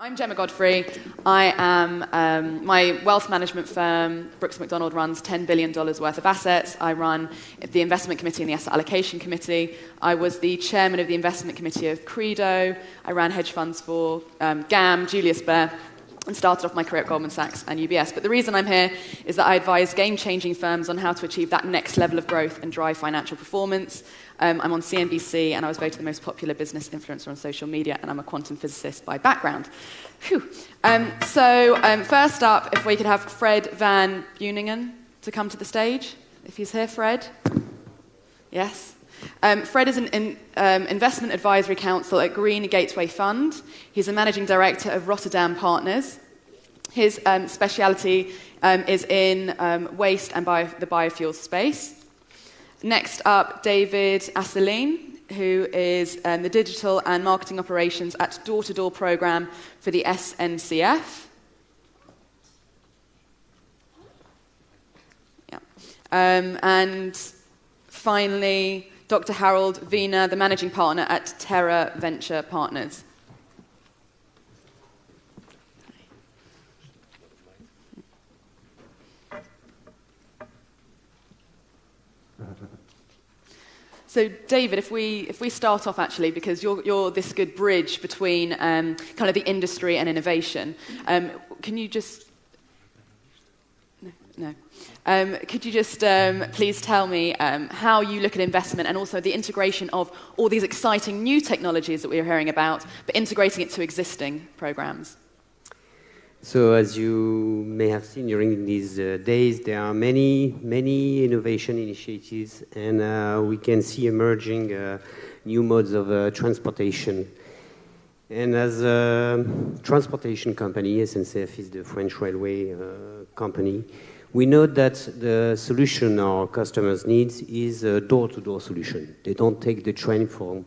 I'm Gemma Godfrey. I am, my wealth management firm, Brooks Macdonald, runs $10 billion worth of assets. I run the investment committee and the asset allocation committee. I was the chairman of the investment committee of Credo. I ran hedge funds for GAM, Julius Baer, and started off my career at Goldman Sachs and UBS. But the reason I'm here is that I advise game-changing firms on how to achieve that next level of growth and drive financial performance. I'm on CNBC, and I was voted the most popular business influencer on social media, and I'm a quantum physicist by background. First up, if we could have Fred van Beuningen to come to the stage, if he's here, Fred. Yes. Fred is an investment advisory counsel at Green Gateway Fund. He's a managing director of Rotterdam Partners. His speciality is in waste and the biofuels space. Next up, David Asseline, who is the digital and marketing operations at Door-to-Door program for the SNCF. Yeah. And finally, Dr. Harold Wiener, the managing partner at Terra Venture Partners. So, David, if we start off actually, because you're this good bridge between kind of the industry and innovation, can you just could you just please tell me how you look at investment and also the integration of all these exciting new technologies that we're hearing about, but integrating it to existing programs? So as you may have seen during these days, there are many innovation initiatives, and we can see emerging new modes of transportation. And as a transportation company, SNCF is the French railway company, we know that the solution our customers need is a door-to-door solution. They don't take the train for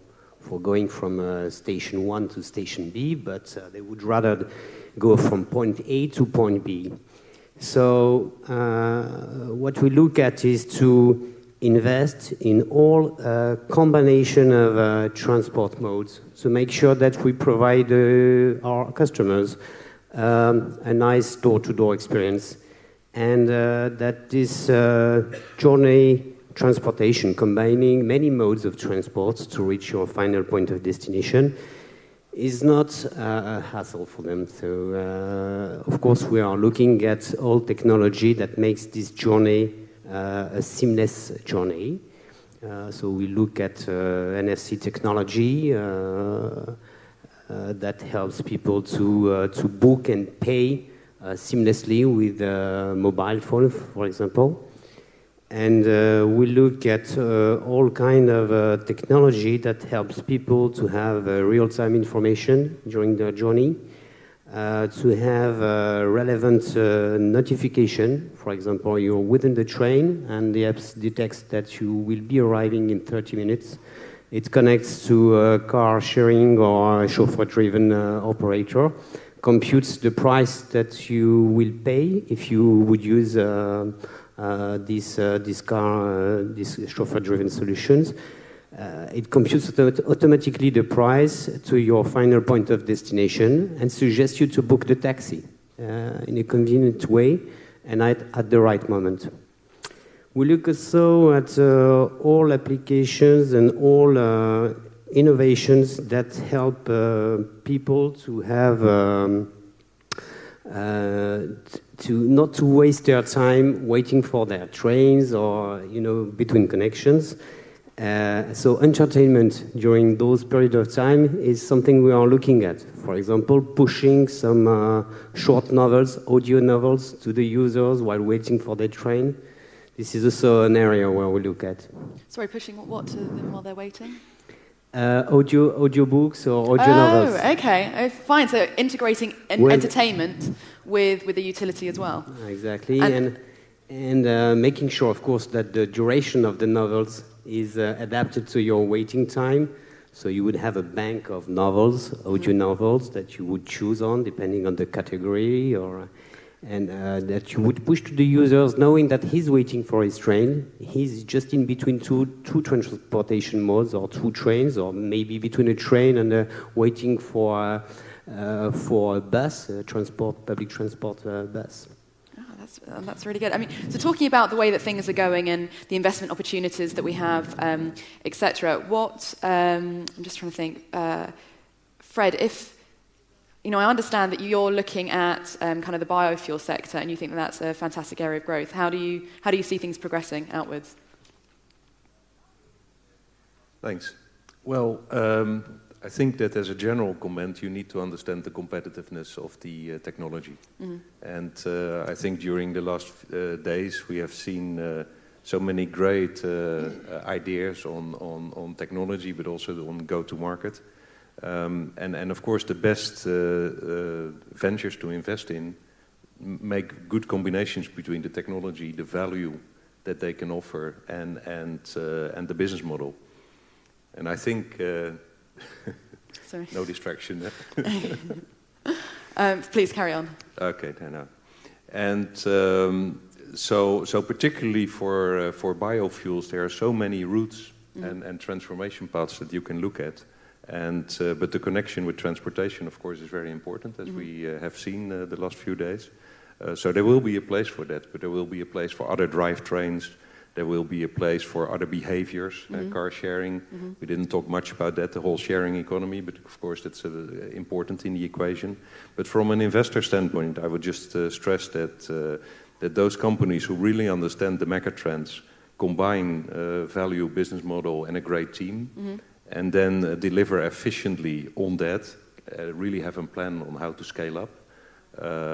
going from station 1 to station B, but they would rather go from point A to point B. So what we look at is to invest in all combination of transport modes to make sure that we provide our customers a nice door-to-door experience, and that this journey transportation, combining many modes of transport to reach your final point of destination, is not a hassle for them. So, of course, we are looking at all technology that makes this journey a seamless journey. So we look at NFC technology that helps people to book and pay seamlessly with a mobile phone, for example. And we look at all kind of technology that helps people to have real-time information during their journey, to have relevant notification. For example, you're within the train and the app detects that you will be arriving in 30 minutes. It connects to car sharing or chauffeur-driven operator, computes the price that you will pay if you would use these chauffeur-driven solutions. It computes automatically the price to your final point of destination and suggests you to book the taxi in a convenient way and at the right moment. We look also at all applications and all innovations that help people to have not to waste their time waiting for their trains or between connections. So entertainment during those periods of time is something we are looking at. For example, pushing some short novels, audio novels to the users while waiting for their train. This is also an area where we look at. Sorry, pushing what to them while they're waiting? Audiobooks or audio novels. Oh, okay. Fine. So integrating entertainment with the utility as well. Exactly. And making sure, of course, that the duration of the novels is adapted to your waiting time. So you would have a bank of novels, audio novels, that you would choose on depending on the category, and that you would push to the users knowing that he's waiting for his train. He's just in between two transportation modes or two trains, or maybe between a train and waiting for for a bus, public transport bus. That's really good. I mean, so talking about the way that things are going and the investment opportunities that we have, etc. What I'm just trying to think, Fred, if I understand that you're looking at kind of the biofuel sector and you think that that's a fantastic area of growth. How do you see things progressing outwards? Thanks. Well, I think that as a general comment, you need to understand the competitiveness of the technology. Mm-hmm. And I think during the last days we have seen so many great ideas on technology, but also on go-to-market. And of course the best ventures to invest in make good combinations between the technology, the value that they can offer, and the business model. And I think... Sorry. No distraction. Please carry on. Okay, no. And so particularly for biofuels, there are so many routes and transformation paths that you can look at. And but the connection with transportation, of course, is very important, as we have seen the last few days. So there will be a place for that, but there will be a place for other drivetrains. There will be a place for other behaviors, car sharing. We didn't talk much about that, the whole sharing economy, but of course that's important in the equation. But from an investor standpoint, I would just stress that those companies who really understand the megatrends combine value, business model, and a great team, and then deliver efficiently on that, really have a plan on how to scale up.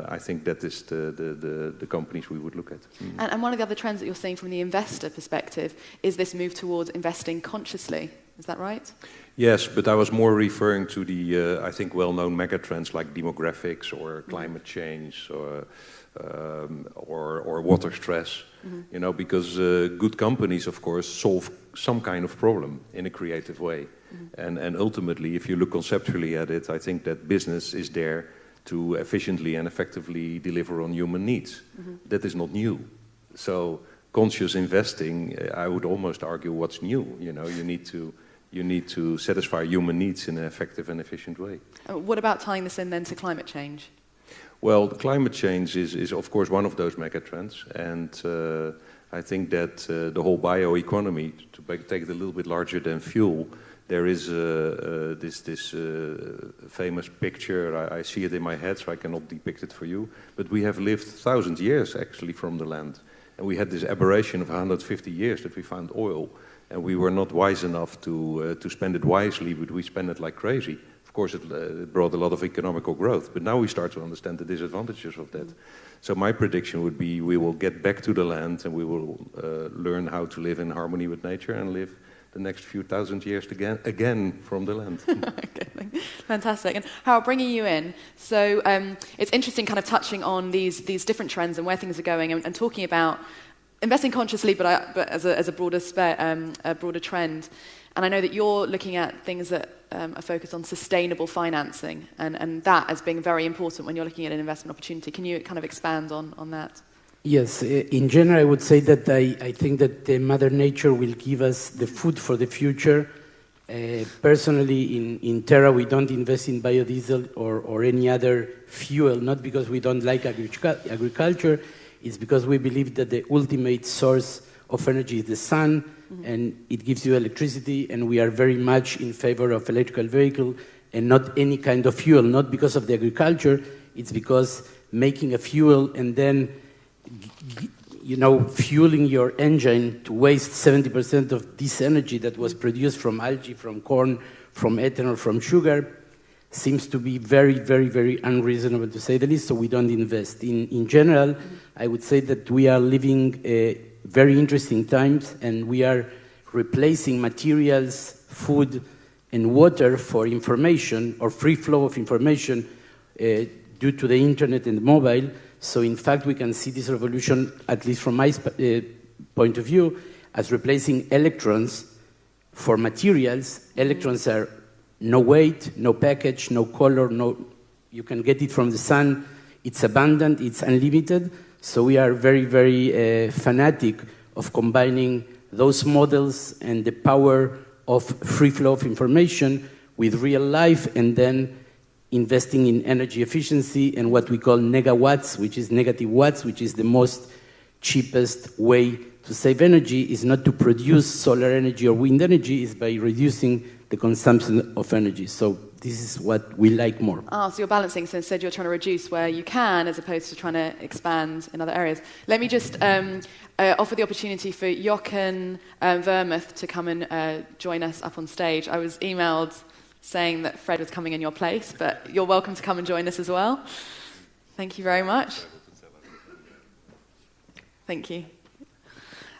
I think that is the companies we would look at. And one of the other trends that you're seeing from the investor perspective is this move towards investing consciously. Is that right? Yes, but I was more referring to the, I think, well-known megatrends like demographics or climate change or water stress. Because good companies, of course, solve some kind of problem in a creative way. And ultimately, if you look conceptually at it, I think that business is there to efficiently and effectively deliver on human needs. That is not new. So conscious investing, I would almost argue, what's new? You need to satisfy human needs in an effective and efficient way. What about tying this in then to climate change? Well, climate change is of course one of those megatrends, and I think that the whole bioeconomy, to take it a little bit larger than fuel, there is this famous picture. I see it in my head, so I cannot depict it for you. But we have lived 1,000 years, actually, from the land. And we had this aberration of 150 years that we found oil. And we were not wise enough to spend it wisely, but we spent it like crazy. Of course, it brought a lot of economical growth. But now we start to understand the disadvantages of that. So my prediction would be we will get back to the land and we will learn how to live in harmony with nature and live the next few thousand years again from the land. Okay, fantastic. And Harold, bringing you in, so it's interesting kind of touching on these different trends and where things are going and talking about investing consciously, but as a broader trend. And I know that you're looking at things that are focused on sustainable financing and that as being very important when you're looking at an investment opportunity. Can you kind of expand on that? Yes, in general, I would say that I think that Mother Nature will give us the food for the future. Personally, in Terra, we don't invest in biodiesel or any other fuel, not because we don't like agriculture, it's because we believe that the ultimate source of energy is the sun, and it gives you electricity, and we are very much in favor of electrical vehicle and not any kind of fuel, not because of the agriculture, it's because making a fuel and then fueling your engine to waste 70% of this energy that was produced from algae, from corn, from ethanol, from sugar, seems to be very, very, very unreasonable, to say the least, so we don't invest. In general, I would say that we are living very interesting times, and we are replacing materials, food, and water for information, or free flow of information, due to the internet and mobile. So in fact, we can see this revolution, at least from my point of view, as replacing electrons for materials. Electrons are no weight, no package, no color, you can get it from the sun. It's abundant, it's unlimited. So we are very, very fanatic of combining those models and the power of free flow of information with real life, and then investing in energy efficiency and what we call negawatts, which is negative watts, which is the most cheapest way to save energy, is not to produce solar energy or wind energy, is by reducing the consumption of energy. So this is what we like more. So you're balancing, so instead you're trying to reduce where you can as opposed to trying to expand in other areas. Let me just offer the opportunity for Jochen Vermuth to come and join us up on stage. I was emailed saying that Fred was coming in your place, but you're welcome to come and join us as well. Thank you very much. Thank you.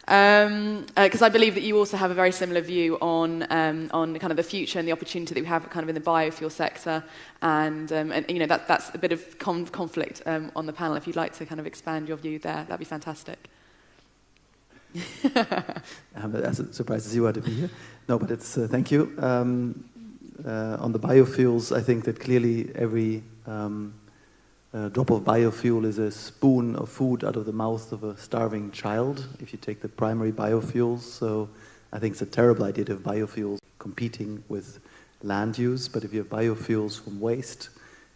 Because I believe that you also have a very similar view on kind of the future and the opportunity that we have kind of in the biofuel sector, and you know that's a bit of conflict on the panel. If you'd like to kind of expand your view there, that'd be fantastic. I'm as surprised as you are to be here. No, but it's thank you. On the biofuels, I think that clearly every drop of biofuel is a spoon of food out of the mouth of a starving child, if you take the primary biofuels. So I think it's a terrible idea to have biofuels competing with land use, but if you have biofuels from waste,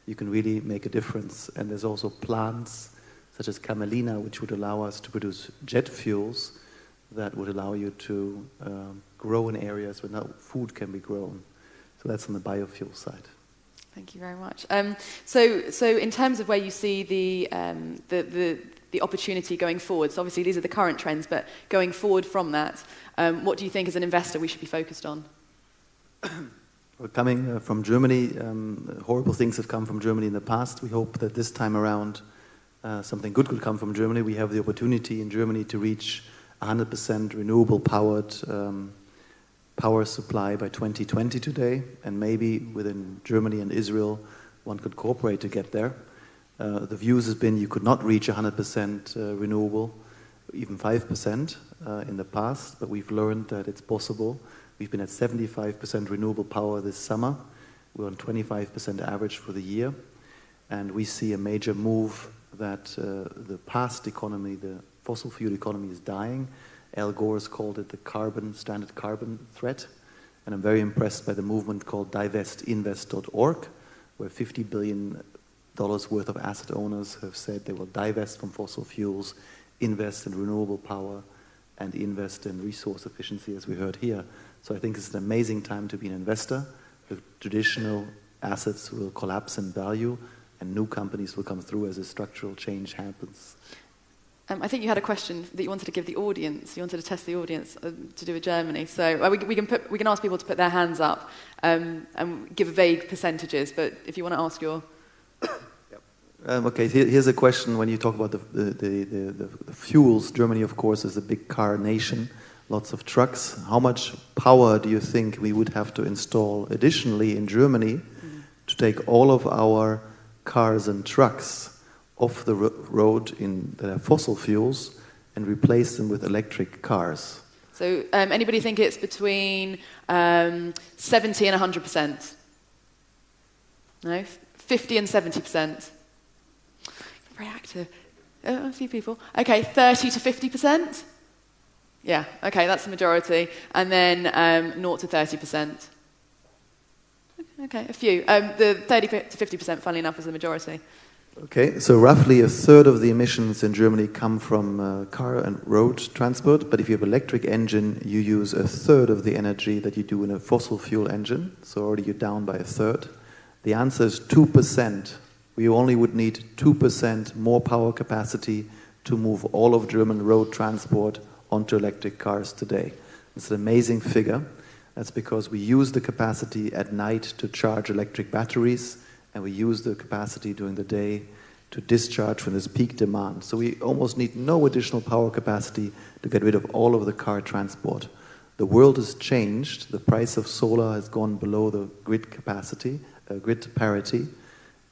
you can really make a difference. And there's also plants such as camelina, which would allow us to produce jet fuels that would allow you to grow in areas where no food can be grown. So that's on the biofuel side. Thank you very much. So in terms of where you see the opportunity going forward, so obviously these are the current trends, but going forward from that, what do you think as an investor we should be focused on? Well, coming from Germany, horrible things have come from Germany in the past. We hope that this time around something good could come from Germany. We have the opportunity in Germany to reach 100% renewable powered power supply by 2020 today, and maybe within Germany and Israel one could cooperate to get there. The views has been you could not reach 100% renewable, even 5% in the past, but we've learned that it's possible. We've been at 75% renewable power this summer. We're on 25% average for the year, and we see a major move that the past economy, the fossil fuel economy, is dying. Al Gore has called it the standard carbon threat. And I'm very impressed by the movement called divestinvest.org, where $50 billion worth of asset owners have said they will divest from fossil fuels, invest in renewable power, and invest in resource efficiency, as we heard here. So I think it's an amazing time to be an investor. The traditional assets will collapse in value, and new companies will come through as a structural change happens. I think you had a question that you wanted to give the audience. You wanted to test the audience to do with Germany. So we can ask people to put their hands up and give vague percentages. But if you want to ask your... Okay, here's a question. When you talk about the fuels, Germany, of course, is a big car nation, lots of trucks. How much power do you think we would have to install additionally in Germany to take all of our cars and trucks off the road that are fossil fuels and replace them with electric cars? So anybody think it's between 70 and 100%? No? 50 and 70%? Very active. A few people. Okay, 30 to 50%? Yeah, okay, that's the majority. And then 0 to 30%. Okay, a few. The 30 to 50%, funnily enough, is the majority. Okay, so roughly a third of the emissions in Germany come from car and road transport, but if you have an electric engine, you use a third of the energy that you do in a fossil fuel engine, so already you're down by a third. The answer is 2%. We only would need 2% more power capacity to move all of German road transport onto electric cars today. It's an amazing figure. That's because we use the capacity at night to charge electric batteries, and we use the capacity during the day to discharge when there's peak demand. So we almost need no additional power capacity to get rid of all of the car transport. The world has changed. The price of solar has gone below the grid capacity, grid parity,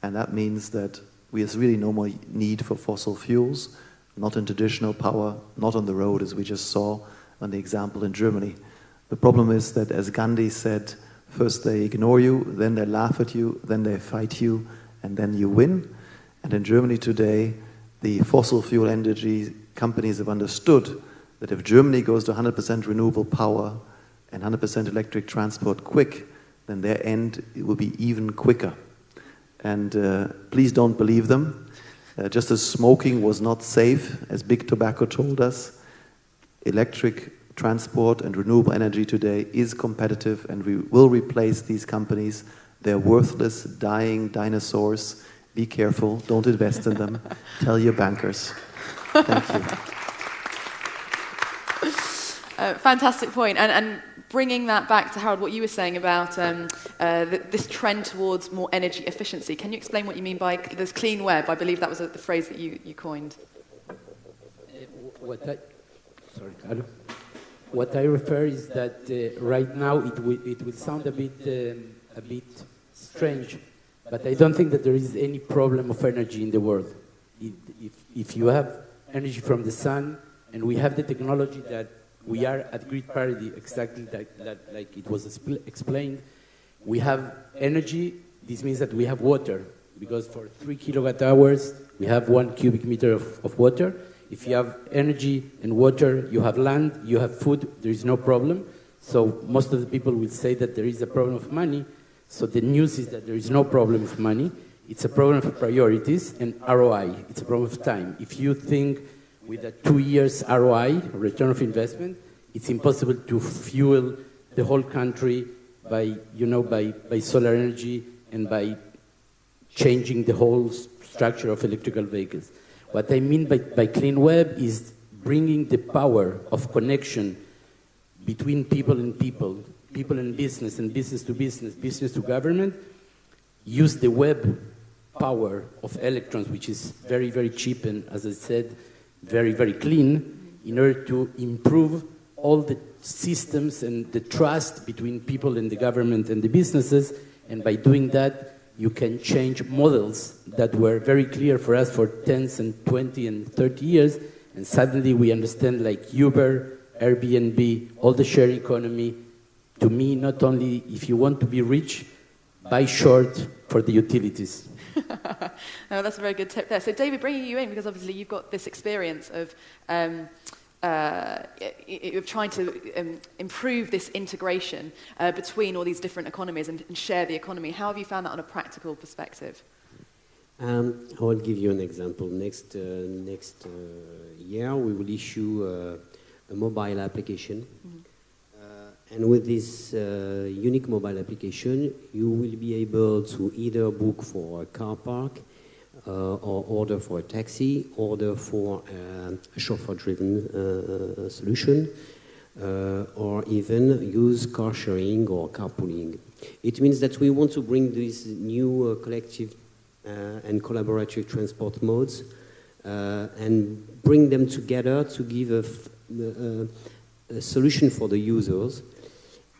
and that means that there's really no more need for fossil fuels, not in traditional power, not on the road, as we just saw on the example in Germany. The problem is that, as Gandhi said, first they ignore you, then they laugh at you, then they fight you, and then you win. And in Germany today, the fossil fuel energy companies have understood that if Germany goes to 100% renewable power and 100% electric transport quick, then their end will be even quicker. and please don't believe them. Just as smoking was not safe, as Big Tobacco told us, electric transport and renewable energy today is competitive, and we will replace these companies. They're worthless, dying dinosaurs. Be careful, don't invest in them. Tell your bankers. Thank you. Fantastic point. And bringing that back to Harold, what you were saying about this trend towards more energy efficiency, can you explain what you mean by this clean web? I believe that was the phrase that you coined. What I refer is that right now it will sound a bit strange, but I don't think that there is any problem of energy in the world. If you have energy from the sun, and we have the technology that we are at grid parity, exactly like it was explained, we have energy. This means that we have water, because for 3 kilowatt hours, we have 1 cubic meter of water. If you have energy and water, you have land, you have food, there is no problem. So most of the people will say that there is a problem of money. So the news is that there is no problem of money. It's a problem of priorities and ROI. It's a problem of time. If you think with a 2 years ROI, return of investment, it's impossible to fuel the whole country by solar energy and by changing the whole structure of electrical vehicles. What I mean by clean web is bringing the power of connection between people and people, people and business to business, business to government, use the web power of electrons, which is very, very cheap and, as I said, very, very clean, in order to improve all the systems and the trust between people and the government and the businesses. And by doing that, you can change models that were very clear for us for 10 and 20 and 30 years, and suddenly we understand, like Uber, Airbnb, all the sharing economy. To me, not only if you want to be rich, buy short for the utilities. No, that's a very good tip there. So David, bringing you in, because obviously you've got this experience of trying to improve this integration between all these different economies and share the economy. How have you found that on a practical perspective? I will give you an example. Next year, we will issue a mobile application. Mm-hmm. And with this unique mobile application, you will be able to either book for a car park, or order for a taxi, order for a chauffeur-driven solution, or even use car sharing or carpooling. It means that we want to bring these new collective and collaborative transport modes and bring them together to give a solution for the users.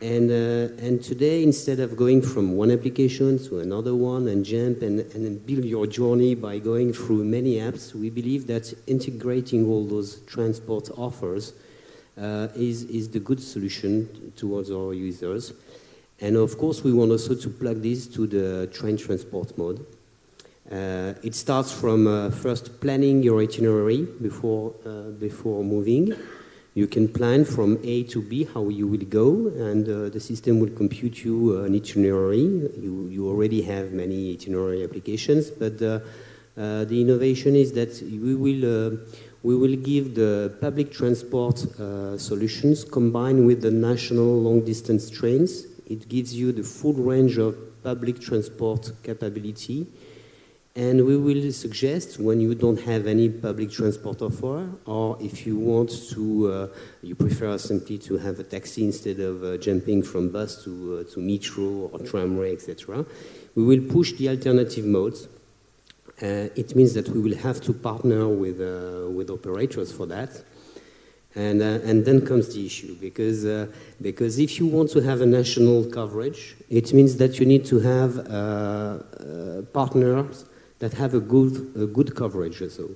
And today, instead of going from one application to another one and jump and build your journey by going through many apps, we believe that integrating all those transport offers is the good solution towards our users. And of course, we want also to plug this to the train transport mode. It starts from first planning your itinerary before moving. You can plan from A to B how you will go, and the system will compute you an itinerary. You already have many itinerary applications, but the innovation is that we will give the public transport solutions combined with the national long-distance trains. It gives you the full range of public transport capability. And we will suggest, when you don't have any public transport offer, or if you want to, you prefer simply to have a taxi instead of jumping from bus to metro or tramway, etc., we will push the alternative modes. It means that we will have to partner with operators for that. And then comes the issue, because if you want to have a national coverage, it means that you need to have partners that have a good coverage also,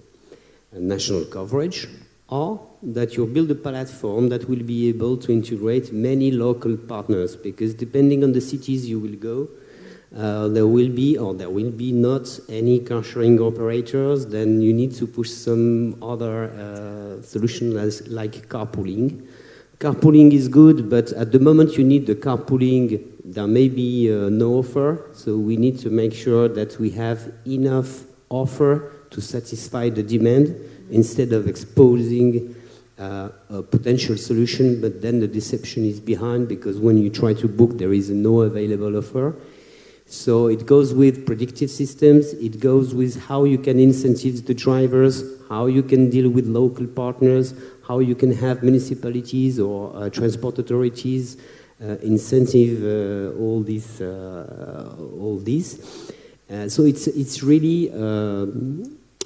a national coverage, or that you build a platform that will be able to integrate many local partners, because depending on the cities you will go, there will be or there will be not any car sharing operators. Then you need to push some other solution like carpooling, carpooling is good, but at the moment you need the carpooling, there may be no offer, so we need to make sure that we have enough offer to satisfy the demand instead of exposing a potential solution, but then the deception is behind because when you try to book, there is no available offer. So it goes with predictive systems, it goes with how you can incentivize the drivers, how you can deal with local partners, how you can have municipalities or transport authorities incentive all this. So it's really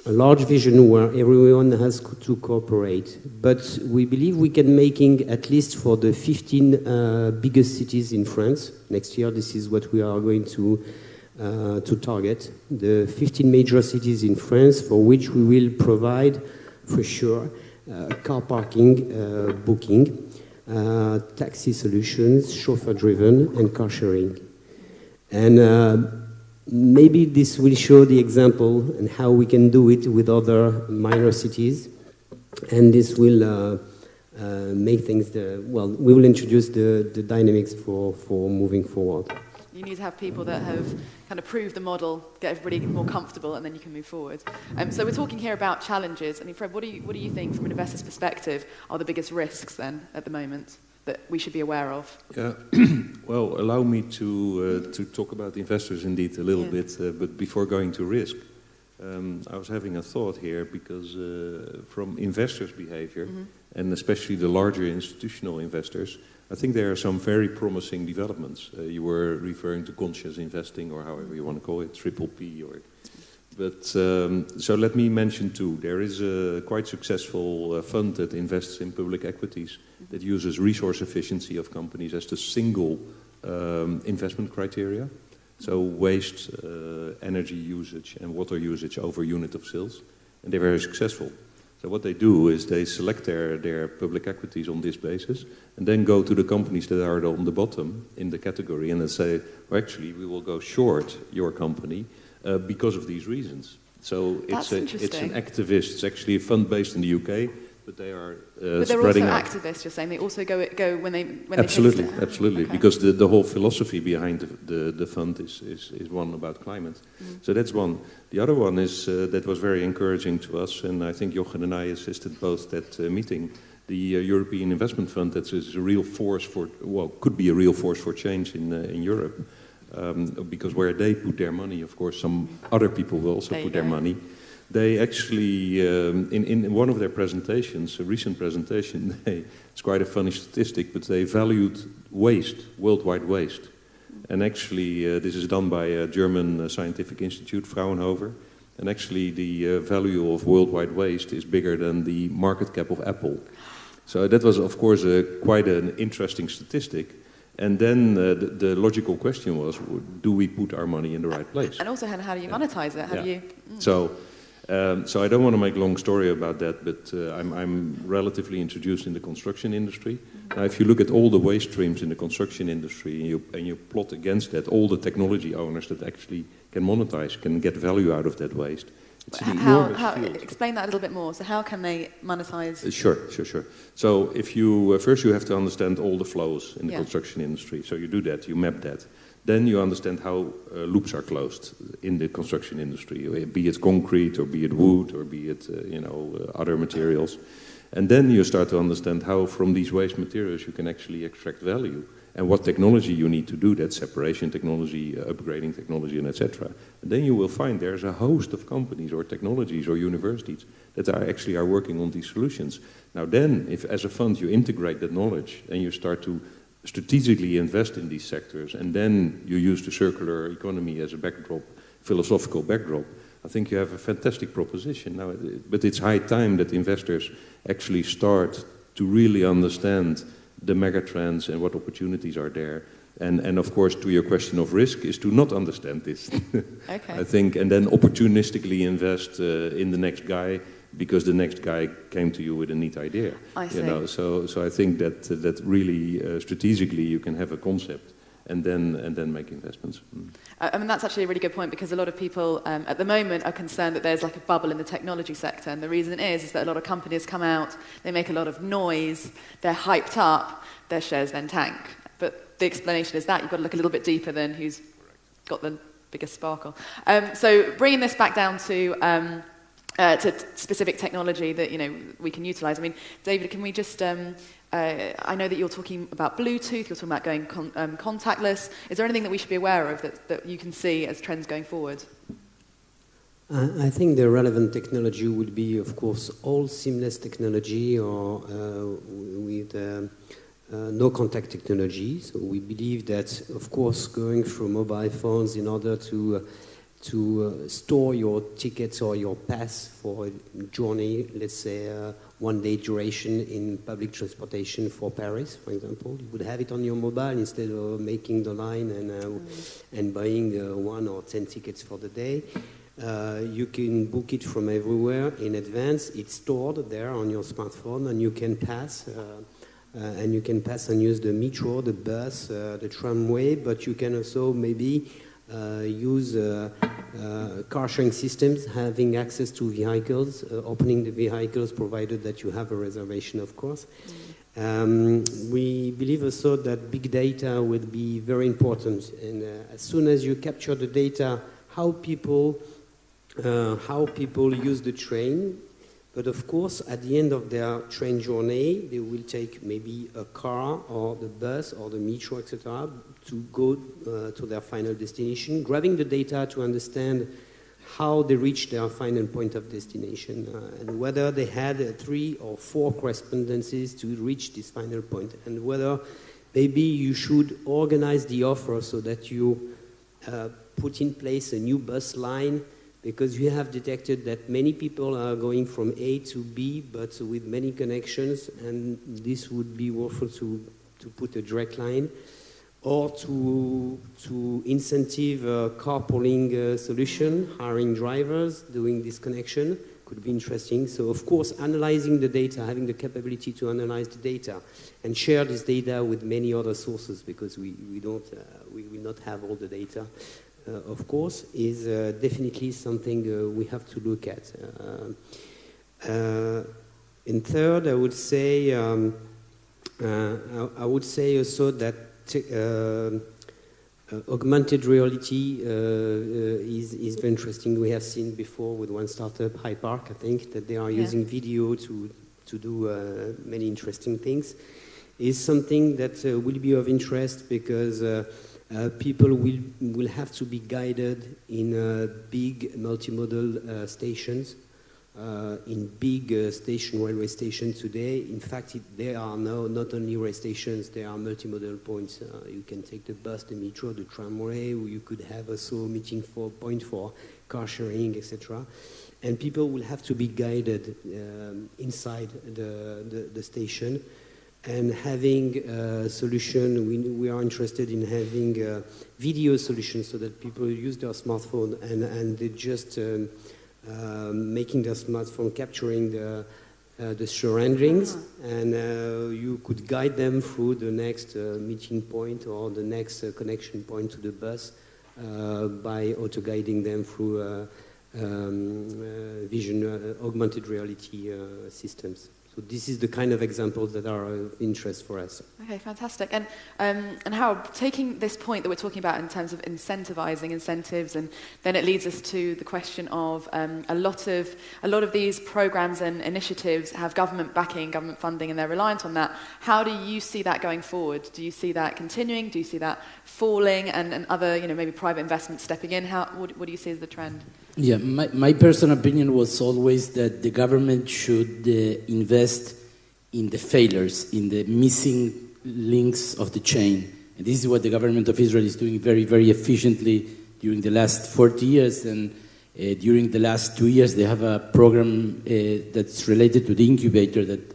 a large vision where everyone has to cooperate. But we believe we can making at least for the 15 biggest cities in France. Next year, this is what we are going to target. The 15 major cities in France for which we will provide, for sure, car parking, booking, taxi solutions, chauffeur-driven, and car sharing. And maybe this will show the example and how we can do it with other minor cities. And this will make things, we will introduce the dynamics for moving forward. You need to have people that have kind of proved the model, get everybody more comfortable, and then you can move forward. So we're talking here about challenges. I mean, Fred, what do you think from an investor's perspective are the biggest risks then at the moment that we should be aware of? Yeah, well, allow me to talk about the investors indeed a little bit, but before going to risk, I was having a thought here because from investors' behavior, and especially the larger institutional investors, I think there are some very promising developments. You were referring to conscious investing, or however you want to call it, triple P, or. But so let me mention two. There is a quite successful fund that invests in public equities that uses resource efficiency of companies as the single investment criteria. So waste, energy usage, and water usage over unit of sales, and they're very successful. So what they do is they select their public equities on this basis and then go to the companies that are on the bottom in the category and then say, well, actually, we will go short your company because of these reasons. So it's an activist. It's actually a fund based in the UK, but they are but they're spreading also out. Activists, you're saying? They also go when they Absolutely, they absolutely. Okay. Because the whole philosophy behind the fund is one about climate. So that's one. The other one is that was very encouraging to us, and I think Jochen and I assisted both that meeting. The European Investment Fund, that is a real force for, could be a real force for change in Europe. Because where they put their money, of course, some other people will also put their money. They actually, in one of their presentations, a recent presentation, it's quite a funny statistic, but they valued waste, worldwide waste. And actually, this is done by a German scientific institute, Fraunhofer. And actually, the value of worldwide waste is bigger than the market cap of Apple. So that was, of course, quite an interesting statistic. And then the logical question was, do we put our money in the right place? And also, how do you monetize it? How do you? So I don't want to make a long story about that, but I'm relatively introduced in the construction industry. Now, if you look at all the waste streams in the construction industry and you plot against that all the technology owners that actually can monetize, can get value out of that waste, it's an enormous field. Explain that a little bit more. So how can they monetize? Sure. So if you first you have to understand all the flows in the construction industry. So you do that, you map that. Then you understand how loops are closed in the construction industry, be it concrete or be it wood or be it other materials. And then you start to understand how from these waste materials you can actually extract value and what technology you need to do that, separation technology, upgrading technology, and etc. And then you will find there's a host of companies or technologies or universities that are working on these solutions. Now then, if as a fund you integrate that knowledge and you start to strategically invest in these sectors, and then you use the circular economy as a backdrop, philosophical backdrop, I think you have a fantastic proposition. Now, but it's high time that investors actually start to really understand the megatrends and what opportunities are there. And of course, to your question of risk, is to not understand this. Okay. I think, and then opportunistically invest in the next guy, because the next guy came to you with a neat idea. I see. So I think that really strategically you can have a concept and then make investments. I mean, that's actually a really good point, because a lot of people at the moment are concerned that there's like a bubble in the technology sector, and the reason is that a lot of companies come out, they make a lot of noise, they're hyped up, their shares then tank. But the explanation is that you've got to look a little bit deeper than who's got the biggest sparkle. So bringing this back down to specific technology that we can utilize. I mean, David, can we just? I know that you're talking about Bluetooth. You're talking about going contactless. Is there anything that we should be aware of that you can see as trends going forward? I think the relevant technology would be, of course, all seamless technology or with no contact technology. So we believe that, of course, going through mobile phones in order to store your tickets or your pass for a journey, let's say 1 day duration in public transportation for Paris, for example. You would have it on your mobile instead of making the line and buying 1 or 10 tickets for the day. You can book it from everywhere in advance. It's stored there on your smartphone, and you can pass. And you can pass and use the metro, the bus, the tramway, but you can also maybe use car sharing systems, having access to vehicles, opening the vehicles, provided that you have a reservation, of course. We believe also that big data will be very important, and as soon as you capture the data, how people use the train. But of course, at the end of their train journey, they will take maybe a car or the bus or the metro, etc., to go to their final destination, grabbing the data to understand how they reach their final point of destination and whether they had 3 or 4 correspondences to reach this final point, and whether maybe you should organize the offer so that you put in place a new bus line, because you have detected that many people are going from A to B, but with many connections, and this would be worthwhile to put a direct line, or to incentive carpooling solution, hiring drivers, doing this connection could be interesting. So of course, analyzing the data, having the capability to analyze the data and share this data with many other sources, because we will not have all the data. Of course, is definitely something we have to look at. And third, I would say also that augmented reality is very interesting. We have seen before with one startup, HiPark, I think, that they are using video to do many interesting things. Is something that will be of interest, because people will have to be guided in big multimodal stations, in big railway stations today. In fact, there are now not only rail stations, there are multimodal points. You can take the bus, the metro, the tramway, or you could have also a meeting point for car sharing, etc. And people will have to be guided inside the station. And having a solution, we are interested in having a video solution so that people use their smartphone and they just making their smartphone capturing the surroundings, and you could guide them through the next meeting point or the next connection point to the bus by auto-guiding them through vision augmented reality systems. So this is the kind of examples that are of interest for us. Okay, fantastic. And Harold, taking this point that we're talking about in terms of incentivizing incentives, and then it leads us to the question of a lot of these programs and initiatives have government backing, government funding, and they're reliant on that. How do you see that going forward? Do you see that continuing? Do you see that falling, and other, maybe private investment stepping in? What do you see as the trend? Yeah, my personal opinion was always that the government should invest in the failures, in the missing links of the chain. And this is what the government of Israel is doing very, very efficiently during the last 40 years. And during the last 2 years, they have a program that's related to the incubator that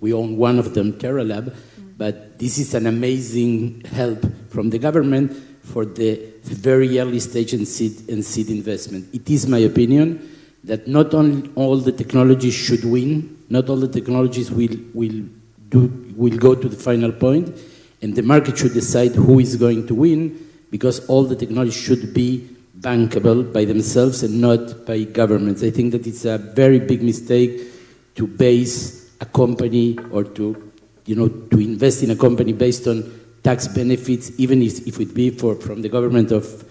we own one of them, TerraLab. But this is an amazing help from the government for the very early stage and seed investment. It is my opinion that not only all the technologies should win, not all the technologies will go to the final point, and the market should decide who is going to win, because all the technology should be bankable by themselves and not by governments. I think that it's a very big mistake to base a company or to invest in a company based on tax benefits, even if it be from the government of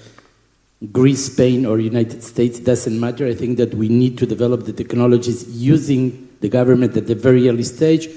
Greece, Spain, or United States, doesn't matter. I think that we need to develop the technologies using the government at the very early stage,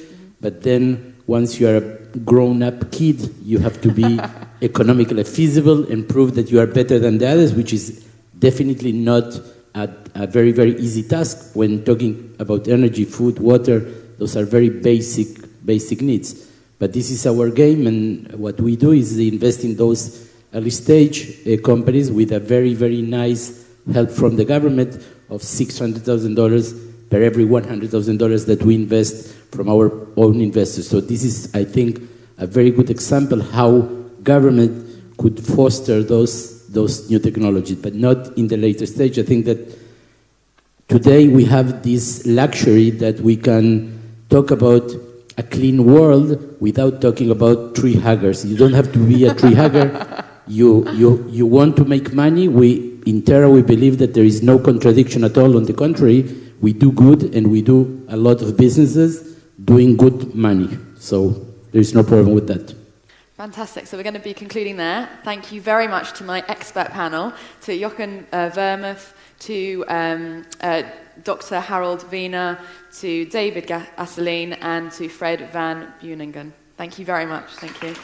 but then once you are a grown-up kid, you have to be economically feasible and prove that you are better than the others, which is definitely not a very, very easy task when talking about energy, food, water. Those are very basic needs. But this is our game, and what we do is invest in those early-stage companies with a very, very nice help from the government of $600,000 per every $100,000 that we invest from our own investors. So this is, I think, a very good example how government could foster those new technologies, but not in the later stage. I think that today we have this luxury that we can talk about a clean world without talking about tree huggers. You don't have to be a tree hugger. You want to make money. In Terra, we believe that there is no contradiction at all. On the contrary, we do good and we do a lot of businesses doing good money. So there's no problem with that. Fantastic. So we're going to be concluding there. Thank you very much to my expert panel, to Jochen Vermuth, to Dr. Harold Wiener, to David Asselin, and to Fred van Beuningen. Thank you very much. Thank you.